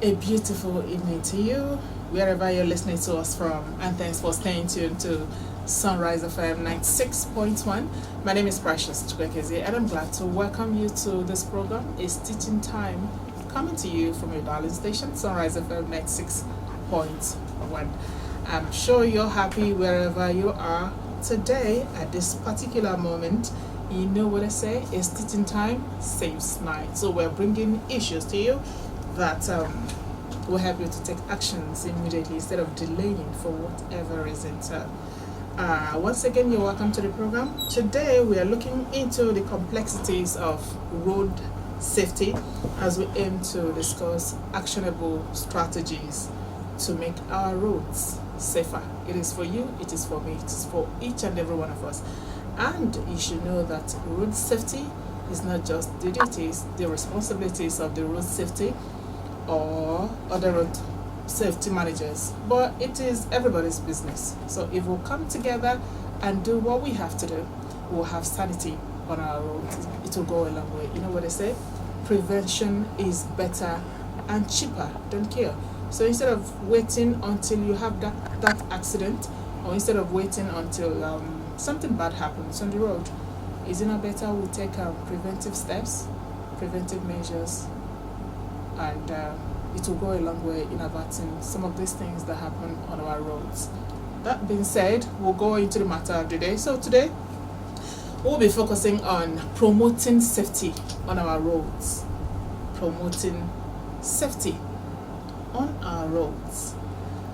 A beautiful evening to you, wherever you're listening to us from, and thanks for staying tuned to Sunrise FM 96.1. My name is Precious Chukwuekezie, and I'm glad to welcome you to this program. It's teaching time, coming to you from your darling station, Sunrise FM 96.1. I'm sure you're happy wherever you are today at this particular moment. You know what I say? It's teaching time, saves night. So we're bringing issues to you that will help you to take actions immediately instead of delaying for whatever reason. So, once again, you're welcome to the program. Today, we are looking into the complexities of road safety as we aim to discuss actionable strategies to make our roads safer. It is for you, it is for me, it is for each and every one of us. And you should know that road safety is not just the duties, the responsibilities of the road safety or other road safety managers, but it is everybody's business. So if we'll come together and do what we have to do, we'll have sanity on our roads. It will go a long way. You know what they say? Prevention is better and cheaper than cure. So instead of waiting until you have that accident, or instead of waiting until something bad happens on the road, is it not better we take preventive steps, preventive measures, and it will go a long way in averting some of these things that happen on our roads. That being said, we'll go into the matter of the day. So today, we'll be focusing on promoting safety on our roads. Promoting safety on our roads.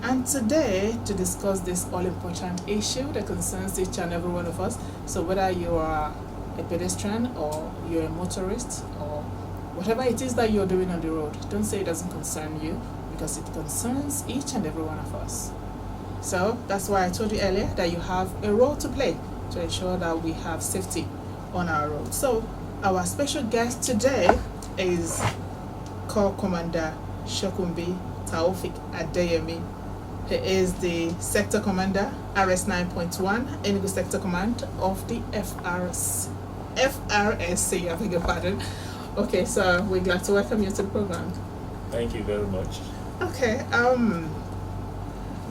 And today, to discuss this all-important issue that concerns each and every one of us, so whether you are a pedestrian or you're a motorist or whatever it is that you're doing on the road, don't say it doesn't concern you, because it concerns each and every one of us. So that's why I told you earlier that you have a role to play to ensure that we have safety on our roads. So our special guest today is Corps Commander Shokunbi Taofik Adeyemi. He is the Sector Commander, RS 9.1, Enugu Sector Command of the FRSC, I beg your pardon. Okay, so we're glad to welcome you to the program. Thank you very much. Okay,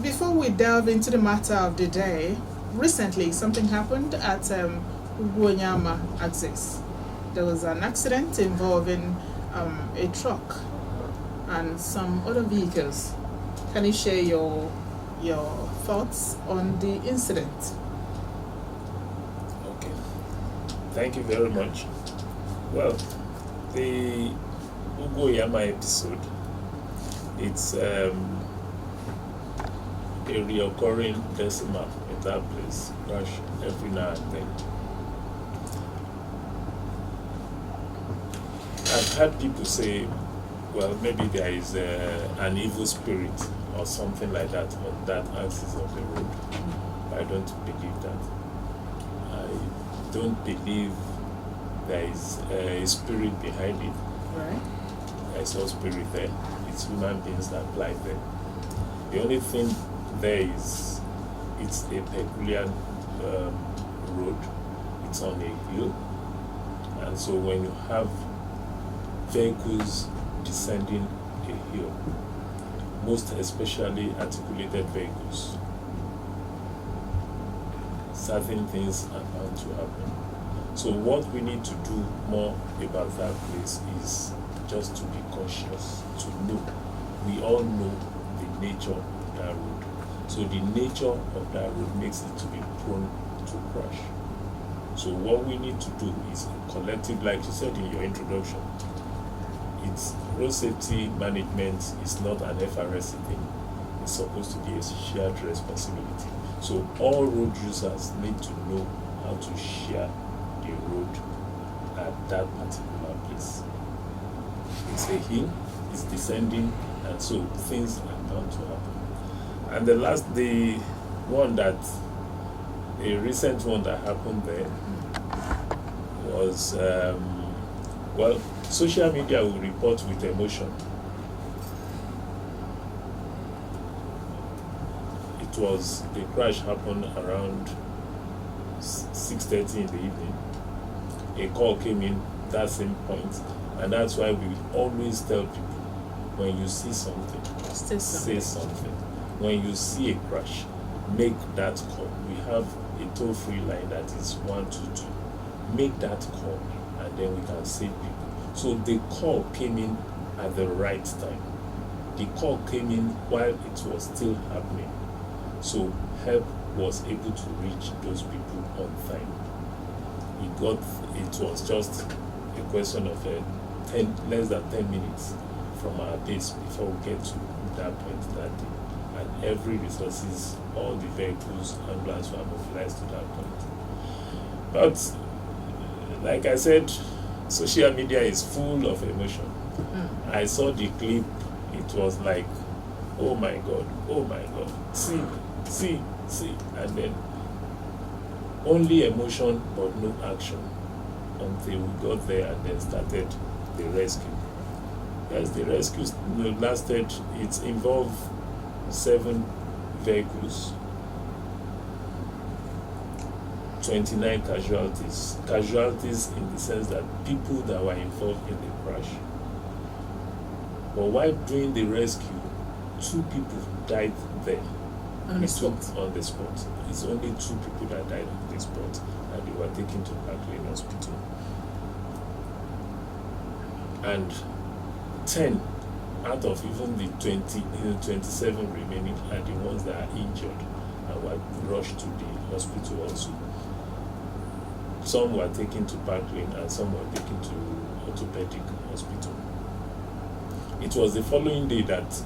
before we delve into the matter of the day, recently something happened at Uguonyama axis. There was an accident involving a truck and some other vehicles. Can you share your thoughts on the incident? Okay, thank you very much. Well, the Uguonyama episode, it's a reoccurring decimal in that place, crash every now and then. I've heard people say, well, maybe there is an evil spirit or something like that on that axis of the road. I don't believe that. I don't believe there is a spirit behind it. Right. There's no spirit there. It's human beings that fly there. The only thing there is, it's a peculiar road. It's on a hill, and so when you have vehicles descending a hill, most especially articulated vehicles, certain things are bound to happen. So what we need to do more about that place is just to be cautious, to know. We all know the nature of that road. So the nature of that road makes it to be prone to crash. So what we need to do is collective, like you said in your introduction, it's road safety management is not an FRS thing. It's supposed to be a shared responsibility. So all road users need to know how to share the road at that particular place. It's a hill, it's descending, and so things are bound to happen. And the recent one that happened there was, social media will report with emotion. The crash happened around 6:30 in the evening. A call came in that same point, and that's why we always tell people When you see something, Say say something. When you see a crash, make that call. We have a toll-free line that is 122. Make that call, and then we can save people. So the call came in at the right time. The call came in while it was still happening. So help was able to reach those people on time. It was just a question of less than 10 minutes from our base before we get to that point that day. And every resources, all the vehicles, ambulance were mobilized to that point. But like I said, social media is full of emotion. I saw the clip, it was like, oh my God, see, and then only emotion but no action until we got there and then started the rescue. Yes, the rescue lasted, it involved 7 vehicles, 29 casualties. Casualties in the sense that people that were involved in the crash. But while doing the rescue, 2 people died there. On the spot. On the spot. It's only 2 people that died on the spot, and they were taken to Parkland Hospital. And 10 out of even the 27 remaining are the ones that are injured and were rushed to the hospital also. Some were taken to Parkland and some were taken to orthopedic hospital. It was the following day that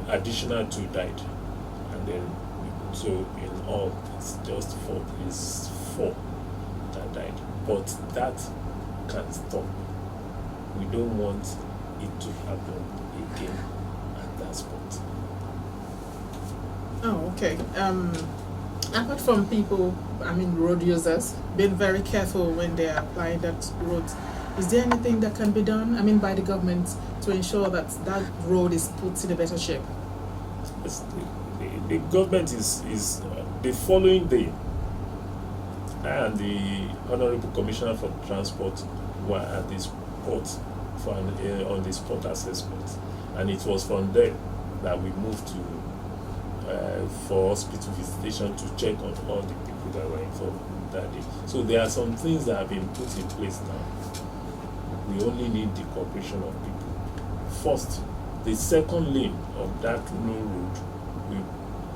additional 2 died, and then so in all it's just 4 that died. But that can't stop. We don't want it to happen again at that spot. Oh, okay. Apart from people, road users, being very careful when they are applying that road, is there anything that can be done, by the government to ensure that that road is put in a better shape? The government is the following day, I and the Honorable Commissioner for Transport were at the spot on the spot assessment, and it was from there that we moved to for hospital visitation to check on all the people that were involved that day. So there are some things that have been put in place now. We only need the cooperation of people. First, the second lane of that new road,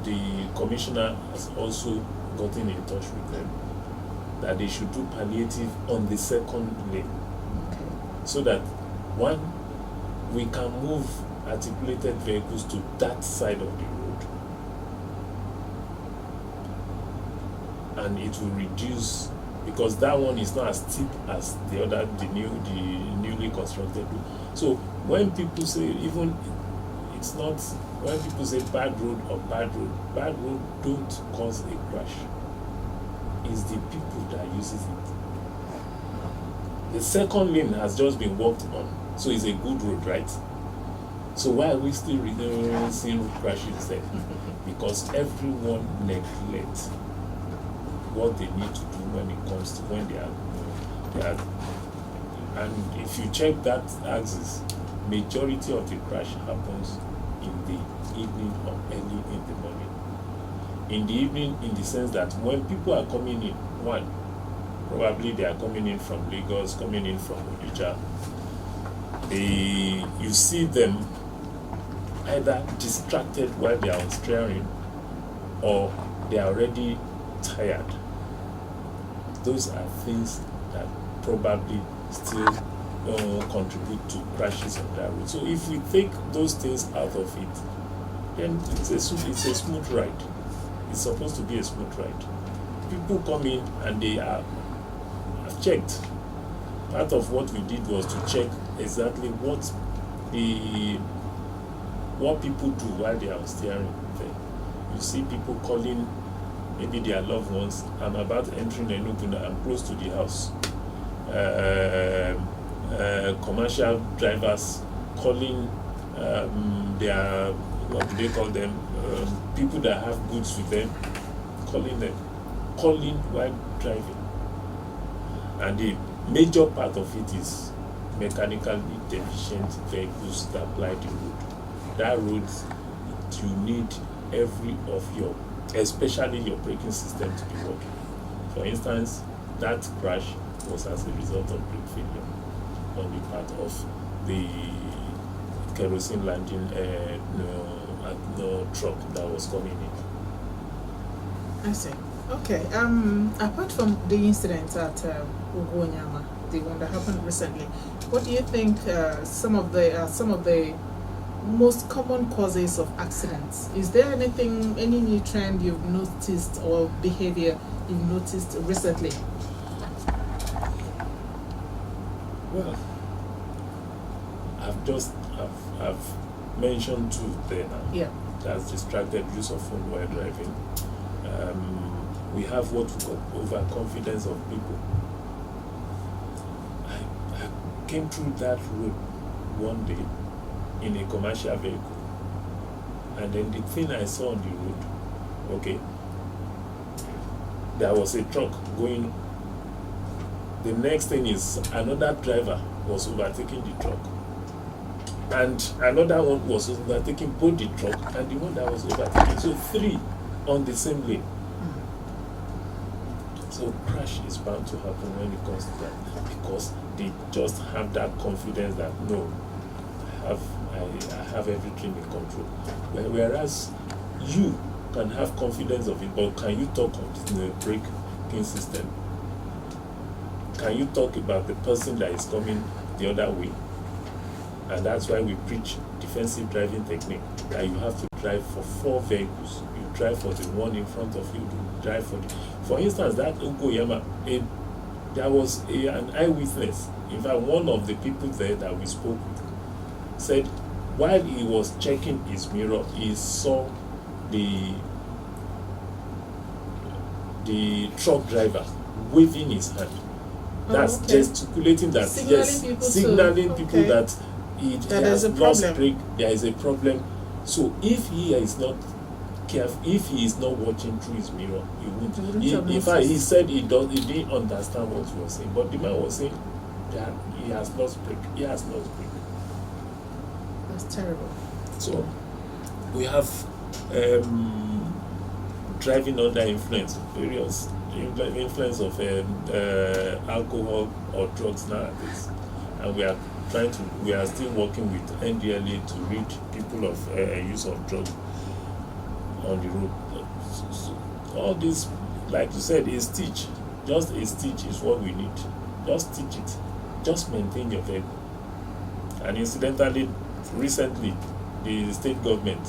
the commissioner has also gotten in touch with them that they should do palliative on the second lane, so that one, we can move articulated vehicles to that side of the road, and it will reduce, because that one is not as steep as the other, the newly constructed road. So when people say, when people say bad road don't cause a crash. It's the people that uses it. The second lane has just been worked on, so it's a good road, right? So why are we still seeing road crashes there? Because everyone neglects what they need to do when it comes to when they are, and if you check that axis, majority of the crash happens in the evening or early in the morning. In the evening, in the sense that when people are coming in, one, probably they are coming in from Lagos, coming in from Onitsha, you see them either distracted while they are on steering, or they are already tired. Those are things that probably still contribute to crashes on that road. So if we take those things out of it, then it's a smooth ride. It's supposed to be a smooth ride. People come in and they have checked. Part of what we did was to check exactly what people do while they are steering. You see people calling maybe their loved ones. I'm about entering Enugu, I'm close to the house. Commercial drivers calling their, what do they call them? People that have goods with them, calling while driving. And the major part of it is mechanically deficient vehicles that ply the road. that road, you need every of your, especially your braking system, to be working. For instance, that crash was as a result of brake failure on the part of the kerosene landing truck that was coming in. I see. Okay. Apart from the incident at Ugonyama, the one that happened recently, what do you think some of the most common causes of accidents? Is there any new trend you've noticed or behavior you've noticed recently? Well, I've mentioned two there now. Yeah. That's distracted use of phone while driving. We have what we call overconfidence of people. I came through that road one day in a commercial vehicle, and then the thing I saw on the road, okay, there was a truck going. The next thing is another driver was overtaking the truck, and another one was overtaking both the truck and the one that was overtaking. So three on the same lane. So crash is bound to happen when it comes to that, because they just have that confidence that no, I have everything in control. Whereas you can have confidence of it, but can you talk of the braking system? Can you talk about the person that is coming the other way? And that's why we preach defensive driving technique, that you have to drive for 4 vehicles. You drive for the one in front of you, you drive for instance, that Ugoyama, there was an eyewitness. In fact, one of the people there that we spoke with said while he was checking his mirror, he saw the truck driver waving his hand. That's gesticulating that, signaling people that it has lost brake, there is a problem. So if he is not careful, if he is not watching through his mirror, he won't. In fact, he said he didn't understand what he was saying, but the man was saying that he has lost brake. He has lost brake. That's terrible. So we have driving under influence, various influence of alcohol or drugs nowadays, and we are still working with NDLA to rid people of use of drugs on the road. So all this, like you said, a stitch, just a stitch is what we need. Just stitch it. Just maintain your vehicle. And incidentally, recently, the state government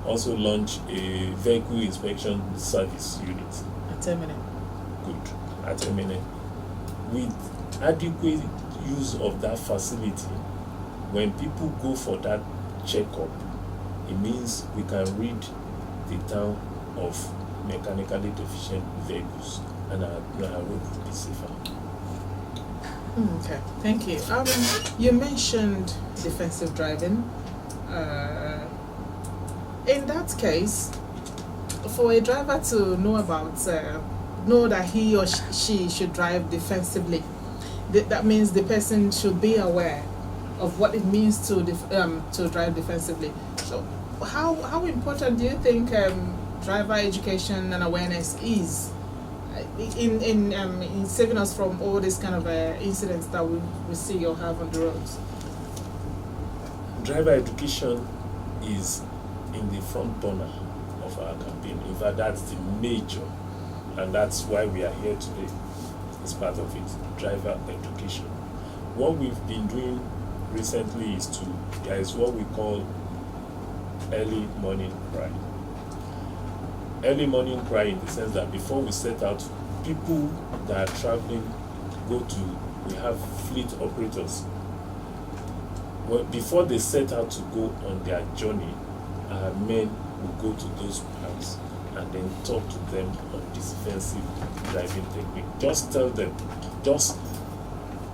also launched a vehicle inspection service unit. At Terminal. Good. At Terminal. With adequate use of that facility, when people go for that checkup, it means we can rid the town of mechanically deficient vehicles, and our road will be safer. Okay, thank you. You mentioned defensive driving. In that case, for a driver to know that he or she should drive defensively, that means the person should be aware of what it means to drive defensively. So, how important do you think driver education and awareness is in saving us from all these kind of incidents that we see or have on the roads? Driver education is in the front burner of our campaign. In fact, that's the major, and that's why we are here today. It's part of it, driver education. What we've been doing recently there is what we call early morning cry. Early morning cry in the sense that before we set out, people that are traveling we have fleet operators. Well, before they set out to go on their journey, our men will go to those parks and then talk to them on defensive driving technique. Just tell them, just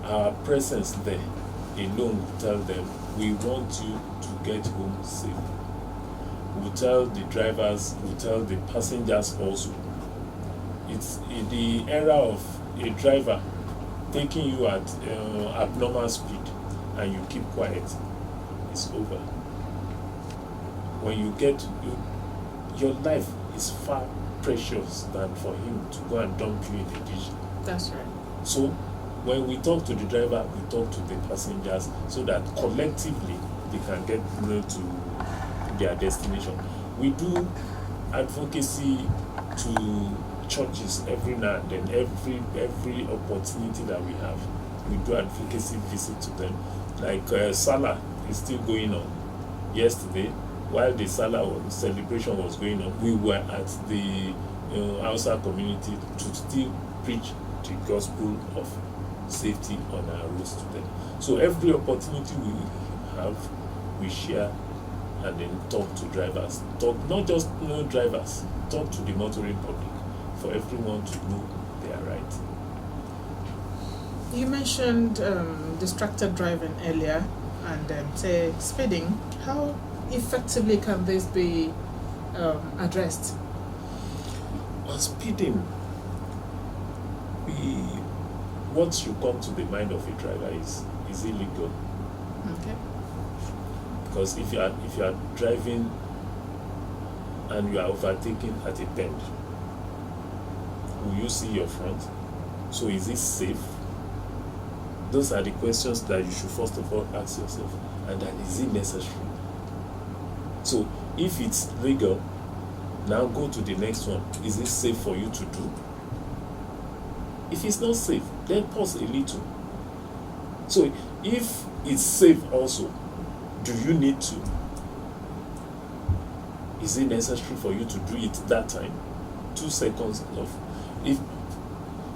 our presence there alone will tell them, we want you to get home safe. We'll tell the drivers, we'll tell the passengers also. It's in the era of a driver taking you at abnormal speed and you keep quiet. It's over. when you get your life is far precious than for him to go and dump you in a ditch. That's right. So when we talk to the driver, we talk to the passengers so that collectively they can get to their destination. We do advocacy to churches every now and then, every opportunity that we have. We do advocacy visit to them. Like Salah is still going on. Yesterday, while the Salah celebration was going on, we were at the Hausa community to still preach the gospel of safety on our roads to them. So every opportunity we have, we share and then talk to drivers. Talk not just drivers, talk to the motoring public for everyone to know they are right. You mentioned distracted driving earlier and say speeding. How effectively can this be addressed? On speeding, what should come to the mind of a driver is illegal. Okay. Because if you are driving and you are overtaking at a bend, will you see your front? So is it safe? Those are the questions that you should first of all ask yourself. And then, is it necessary? So if it's legal, now go to the next one. Is it safe for you to do? If it's not safe, then pause a little. So if it's safe also, do you need to? Is it necessary for you to do it that time? 2 seconds enough. If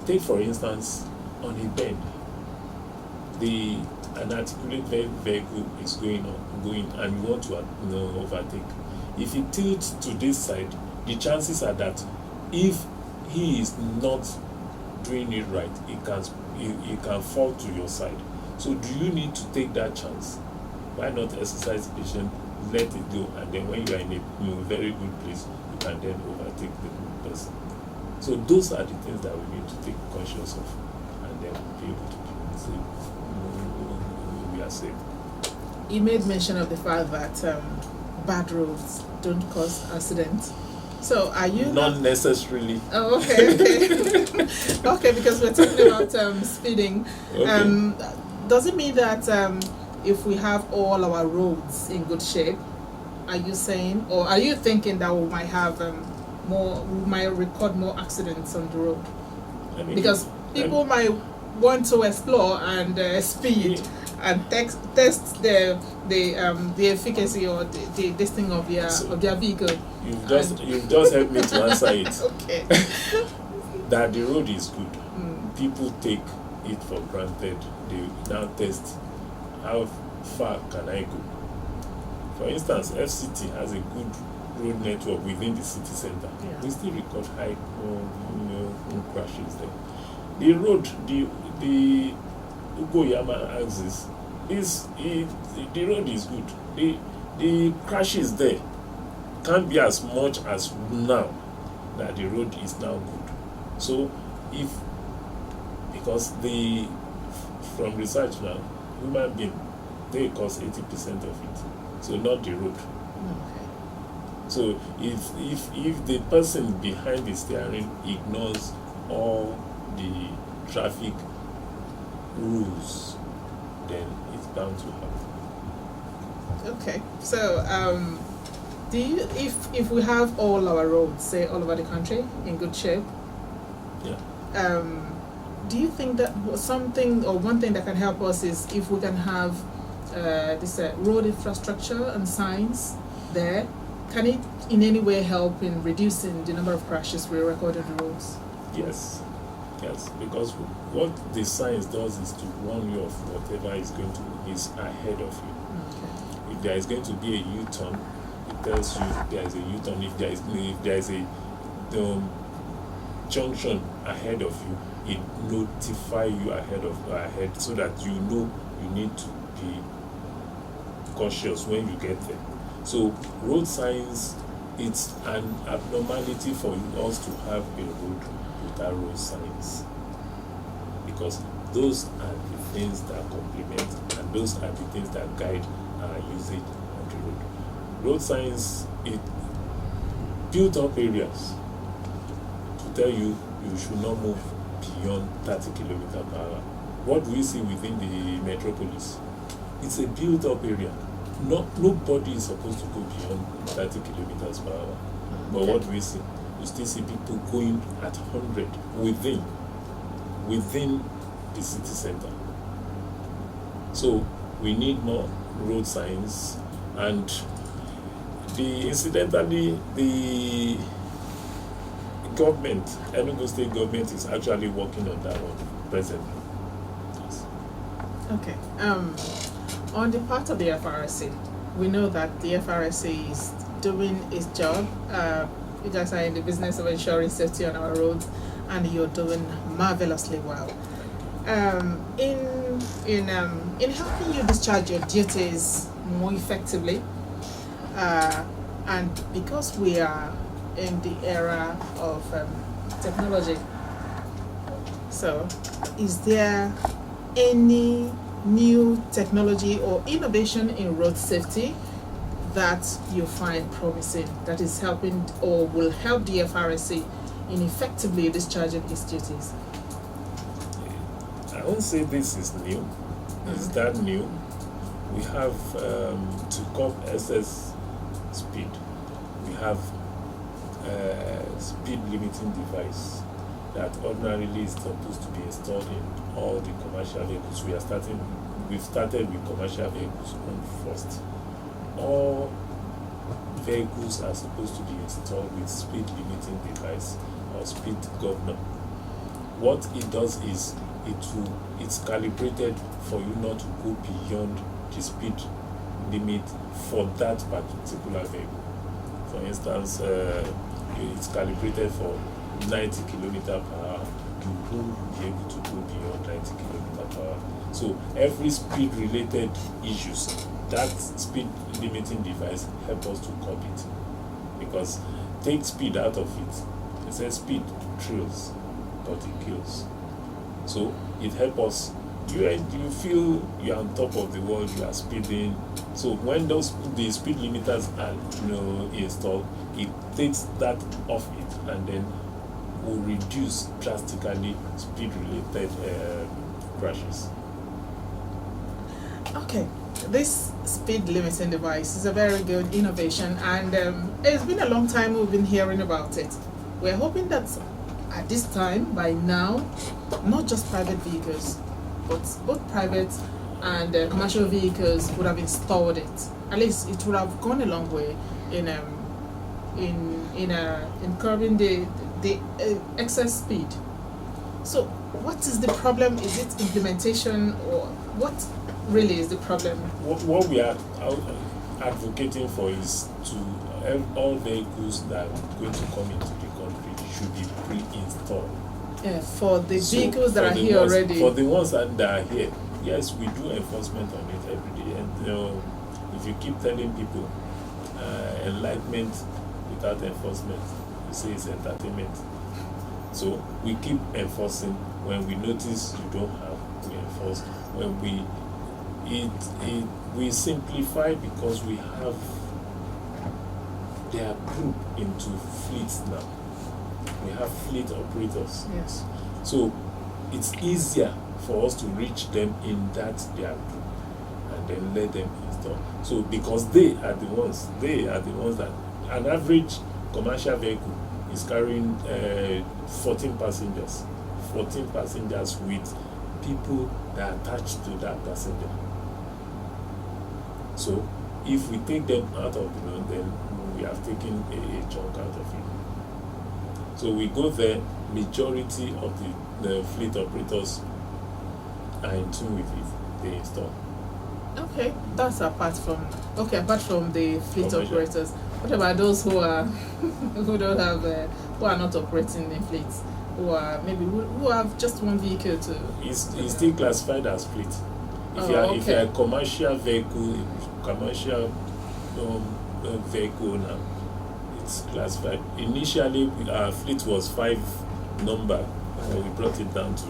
take for instance on a bend, an articulate vehicle is going and you want to overtake. If it tilts to this side, the chances are that if he is not doing it right, it can fall to your side. So do you need to take that chance? Why not exercise patience, let it go, and then when you are in a very good place, you can then overtake the person. So those are the things that we need to take conscious of, and then be able to say we are safe. You made mention of the fact that bad roads don't cause accidents. So are you not necessarily? Oh, okay. Okay, because we're talking about speeding. Okay. Does it mean that if we have all our roads in good shape, are you saying, or are you thinking that we might have we might record more accidents on the road? I mean, because people might want to explore and speed and test the efficacy or the this thing of their vehicle. You've just helped me to answer it. Okay. That the road is good. People take it for granted. They now test how far can I go. For instance, FCT has a good road network within the city center. Yeah. We still record high crashes there. The road, the Ugoyama axis the road is good. The crashes there can't be as much as now that the road is now good. So because from research now, human being, they cause 80% of it. So not the road. Okay. So if the person behind the steering ignores all the traffic rules, then it's bound to happen. Okay. So do you, if we have all our roads, say all over the country, in good shape, yeah. Do you think that something or one thing that can help us is if we can have this road infrastructure and signs there? Can it in any way help in reducing the number of crashes we record on the roads? Yes, because what the science does is to warn you of whatever is ahead of you. Okay. If there is going to be a U-turn, it tells you there is a U-turn. If there is a junction ahead of you, it notify you ahead so that you know you need to be cautious when you get there. So road signs, it's an abnormality for us to have a road without road signs, because those are the things that complement and those are the things that guide our usage of the road. road signs, it built up areas to tell you you should not move beyond 30 kilometers per hour. What do we see within the metropolis? It's a built up area. Nobody is supposed to go beyond 30 kilometers per hour. But Okay. what do we see? You still see people going at 100 within the city center. So we need more road signs, and incidentally the government, Enugu State government, is actually working on that one presently. Yes. Okay. On the part of the FRSC, we know that the FRSC is doing its job. You guys are in the business of ensuring safety on our roads, and you're doing marvelously well. In helping you discharge your duties more effectively, and because we are in the era of technology, so is there any new technology or innovation in road safety that you find promising, that is helping or will help the FRSC in effectively discharging its duties? I won't say this is new. Is that new? We have to curb excess speed. We have speed limiting device that ordinarily is supposed to be installed in all the commercial vehicles. We've started with commercial vehicles first. All vehicles are supposed to be installed with speed limiting device or speed governor. What it does is it's calibrated for you not to go beyond the speed limit for that particular vehicle. For instance, it's calibrated for 90 kilometers per hour. You won't be able to go beyond 90 kilometers per hour. So every speed related issues, that speed limiting device help us to curb it. Because take speed out of it. It says speed thrills, but it kills. So it helps us. You feel you're on top of the world, you are speeding. So when the speed limiters are installed, it takes that off it and then will reduce drastically speed related crashes. Okay, this speed limiting device is a very good innovation, and it's been a long time we've been hearing about it. We're hoping that at this time, by now, not just private vehicles, but both private and commercial vehicles would have installed it. At least it would have gone a long way in curbing the excess speed. So, what is the problem? Is it implementation, or what really is the problem? What we are advocating for is to all vehicles that are going to come into the country should be pre-installed. Yeah, for the So vehicles that for are the here ones, already. For the ones that are here, yes, we do enforcement on it every day. And if you keep telling people enlightenment without enforcement, you say it's entertainment. So we keep enforcing. When we notice you don't have, we enforce. When we simplify because they are grouped into fleets now. We have fleet operators. Yes. So it's easier for us to reach them in that their group and then let them install. So because they are the ones that an average commercial vehicle is carrying 14 passengers with people that are attached to that passenger. So if we take them out of the loan, then we have taken a chunk out of it. So we go there, majority of the fleet operators are in tune with it, they install. Okay, that's apart from the fleet Commercial. operators. What about those who are who don't have who are not operating in fleets, who have just one vehicle to? It's still classified as fleet. If Oh, you're a commercial vehicle, vehicle owner, it's classified. Initially, our fleet was 5 number, and we brought it down to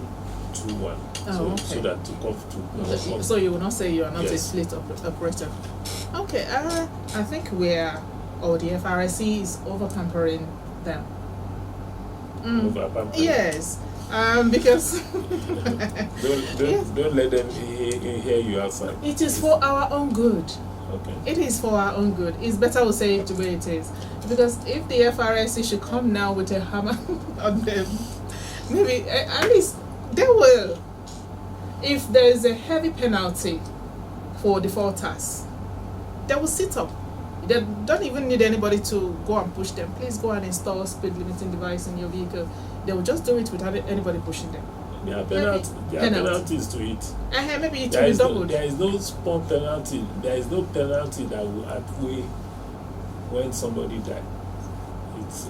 2-1. Oh, okay. So that to come to So you will not say you are not Yes. a fleet operator. Okay, I think the FRSC is over pampering them. over pampering. Yes, because Don't let them hear you outside. it is for our own good. Okay. It is for our own good. It's better we say it the way it is. Because if the FRSC should come now with a hammer on them, maybe at least they will. If there is a heavy penalty for defaulters, they will sit up. They don't even need anybody to go and push them. Please go and install a speed limiting device in your vehicle. They will just do it without anybody pushing them. There are penalties to it. Maybe it will be doubled. There is no small penalty. There is no penalty that will outweigh when somebody died. It's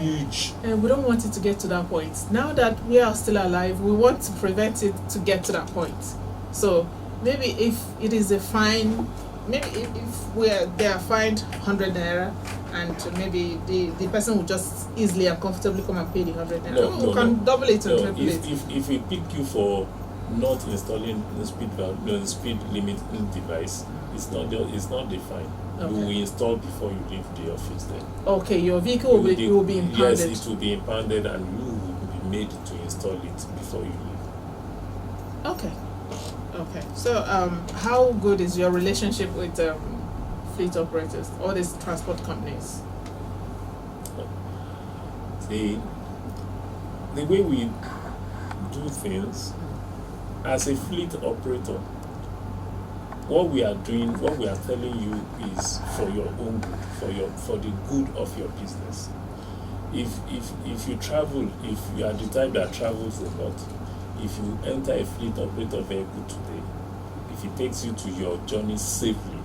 huge. And we don't want it to get to that point. Now that we are still alive, we want to prevent it to get to that point. So maybe if it is a fine, maybe if they are fined 100 naira, and maybe the person will just easily and comfortably come and pay the 100 naira. We can double it and triple it. If we pick you for not installing the speed limiting device, it's not the fine. Okay. You will install before you leave the office then. Okay, your vehicle will be impounded. Yes, it will be impounded and you will be made to install it before you leave. Okay. So how good is your relationship with fleet operators, all these transport companies? The way we do things as a fleet operator, what we are telling you is for your own good, for the good of your business. If you travel, if you are the type that travels a lot, if you enter a fleet operator vehicle today, if it takes you to your journey safely,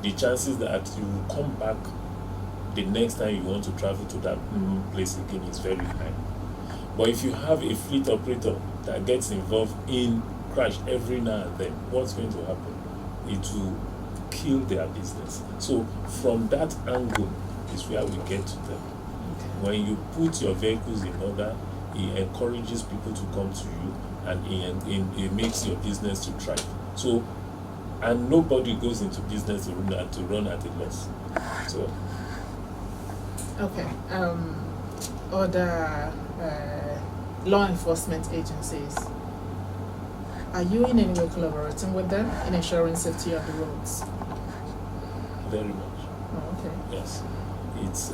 the chances that you will come back the next time you want to travel to that place again is very high. But if you have a fleet operator that gets involved in crash every now and then, what's going to happen? It will kill their business. So from that angle is where we get to them. Okay. When you put your vehicles in order, it encourages people to come to you, and it makes your business to thrive. So, and nobody goes into business to run at a loss. So, okay. Other law enforcement agencies, are you in any way collaborating with them in ensuring safety on the roads? very much. Oh, okay. Yes. It's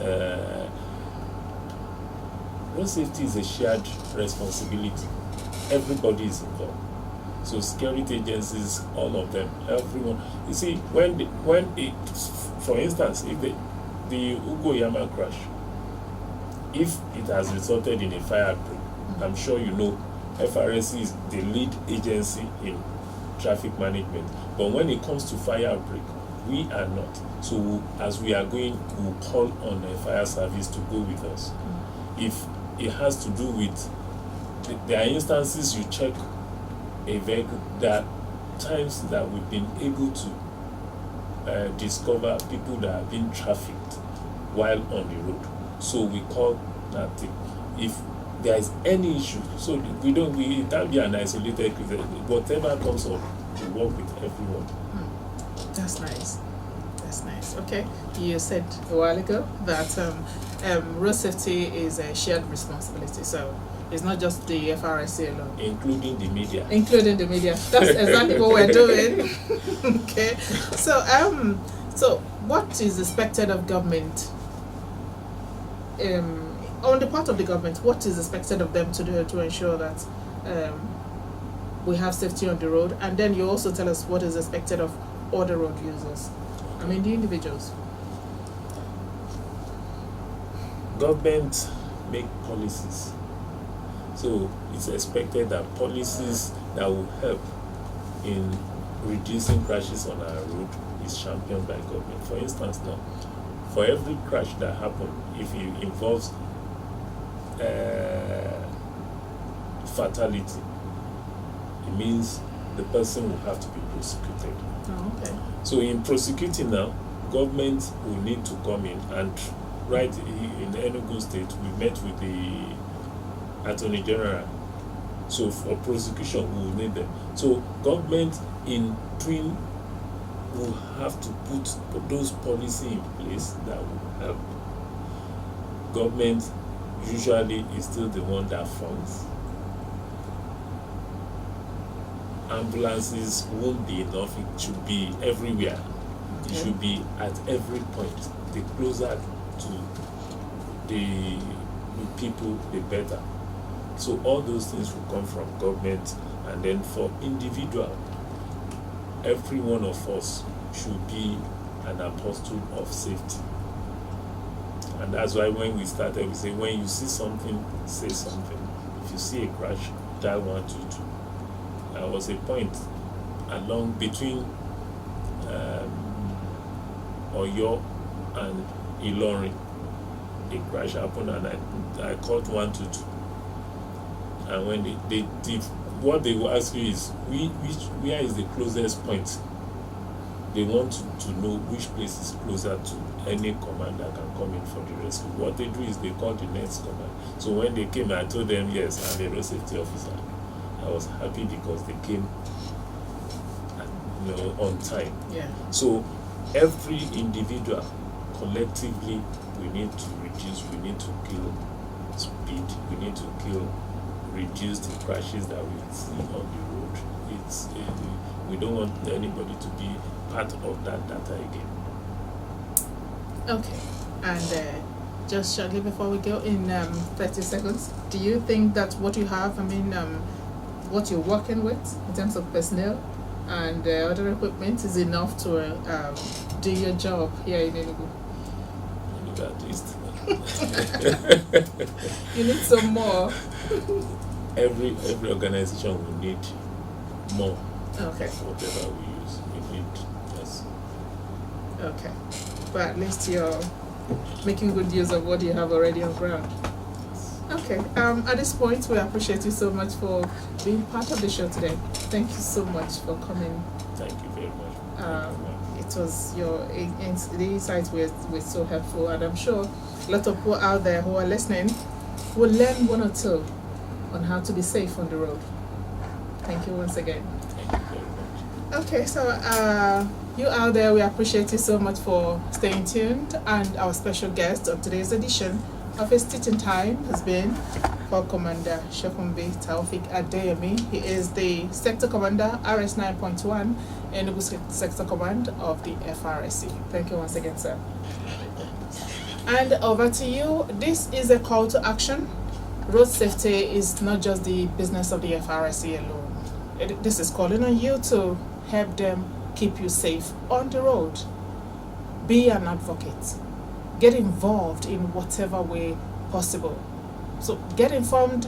road safety is a shared responsibility. Everybody is involved. So security agencies, all of them, everyone. You see, for instance, if the Ugoyama crash, if it has resulted in a fire outbreak, I'm sure you know FRSC is the lead agency in traffic management. But when it comes to fire outbreak, we are not. So as we are going, we'll call on a fire service to go with us. If it has to do with, there are instances you check a vehicle, there are times that we've been able to discover people that have been trafficked while on the road. So we call that thing. If there is any issue, so it can't be an isolated case. Whatever comes up, we work with everyone. That's nice. That's nice. Okay, you said a while ago that road safety is a shared responsibility. So it's not just the FRSC alone. Including the media. Including the media. That's exactly what we're doing. Okay. So what is expected of government? On the part of the government, what is expected of them to do to ensure that we have safety on the road? And then you also tell us what is expected of other road users. I mean, the individuals. Government make policies. So it's expected that policies that will help in reducing crashes on our road is championed by government. For instance, now, for every crash that happens, if it involves fatality, it means the person will have to be prosecuted. Oh, okay. So in prosecuting now, government will need to come in, and right in Enugu State, we met with the Attorney General So for prosecution, we will need them. So government in doing will have to put those policy in place that will help. Government usually is still the one that funds. Ambulances won't be enough. It should be everywhere. It should be at every point. The closer to the people, the better. So all those things will come from government, and then for individual, every one of us should be an apostle of safety. And that's why when we started, we say, when you see something, say something. If you see a crash, dial 122. There was a point along between Oyo and Ilorin. A crash happened, and I called 122. And when they what they will ask you is, where is the closest point? They want to know which place is closer to any command that can come in for the rescue. What they do is they call the next command. So when they came, I told them, yes, I'm a road safety officer. I was happy because they came, on time. Yeah. So every individual, collectively, we need to reduce. We need to kill speed. We need to reduce the crashes that we see on the road. We don't want anybody to be part of that data again. Okay, and just shortly before we go, in 30 seconds, do you think that what you have, what you're working with in terms of personnel and other equipment is enough to do your job here in Enugu? At least. You need some more. Every organization will need more. Okay. Whatever we use, we need. Yes. Okay, but at least you're making good use of what you have already on ground. Okay. At this point, we appreciate you so much for being part of the show today. Thank you so much for coming. Thank you very much. It was the insights were so helpful, and I'm sure a lot of people out there who are listening will learn one or two on how to be safe on the road. Thank you once again. Thank you very much. Okay, so you out there, we appreciate you so much for staying tuned, and our special guest on today's edition of his teaching time has been Corps Commander Shokunbi Taufik Adeyemi. He is the Sector Commander, RS 9.1, Enugu Sector Command of the FRSC. Thank you once again, sir. And over to you. This is a call to action. Road safety is not just the business of the FRSC alone. This is calling on you to help them keep you safe on the road. Be an advocate. Get involved in whatever way possible. So get informed,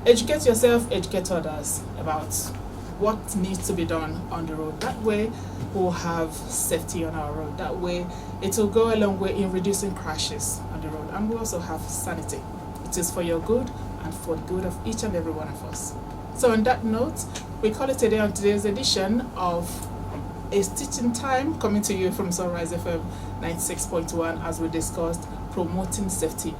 educate yourself, educate others about what needs to be done on the road. That way we'll have safety on our road. That way it will go a long way in reducing crashes on the road. And we also have sanity. It is for your good and for the good of each and every one of us. So on that note, we call it a day on today's edition of A Teaching Time, coming to you from Sunrise FM 96.1 as we discussed promoting safety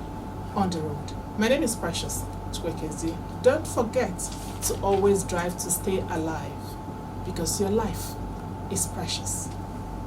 on the road. My name is Precious Chukwuekezie. Don't forget to always drive to stay alive, because your life is precious.